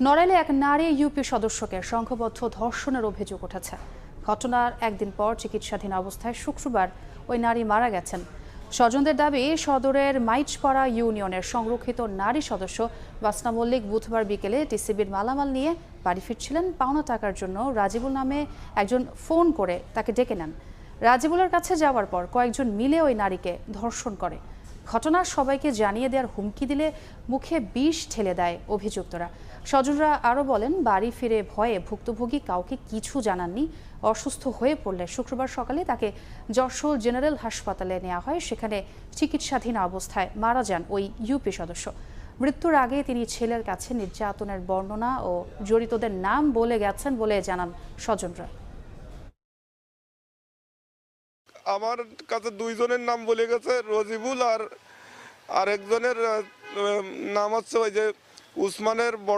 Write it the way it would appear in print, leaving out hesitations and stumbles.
নড়াইলে এক নারী ইউপি সদস্যকে সংঘবদ্ধ ধর্ষণের অভিযোগ উঠেছে। ঘটনার একদিন পর চিকিৎসাধীন অবস্থায় শুক্রবার ওই নারী মারা গেছেন। স্বজনদের দাবি, সদরের মাইচপাড়া ইউনিয়নের সংরক্ষিত নারী সদস্য বাসনা মল্লিক বুধবার বিকেলে টিসিবির মালামাল নিয়ে বাড়ি ফিরছিলেন। পাওনা টাকার জন্য রাজিবুল নামে একজন ফোন করে তাকে ডেকে নেন। রাজিবুলের কাছে যাওয়ার পর কয়েকজন মিলে ওই নারীকে ধর্ষণ করে। ঘটনার সবাইকে জানিয়ে দেওয়ার হুমকি দিলে মুখে বিষ ঢেলে দেয় অভিযুক্তরা। স্বজনরা আরও বলেন, বাড়ি ফিরে ভয়ে ভুক্তভোগী কাউকে কিছু জানাননি। অসুস্থ হয়ে পড়লে শুক্রবার সকালে তাকে যশোর জেনারেল হাসপাতালে নেওয়া হয়। সেখানে চিকিৎসাধীন অবস্থায় মারা যান ওই ইউপি সদস্য। মৃত্যুর আগে তিনি ছেলের কাছে নির্যাতনের বর্ণনা ও জড়িতদের নাম বলে গেছেন বলে জানান স্বজনরা। আমার কাছে দুইজনের নাম বলে গেছে, রজিবুল আর আরেকজনের নাম হচ্ছে ওই যে উসমানের বড়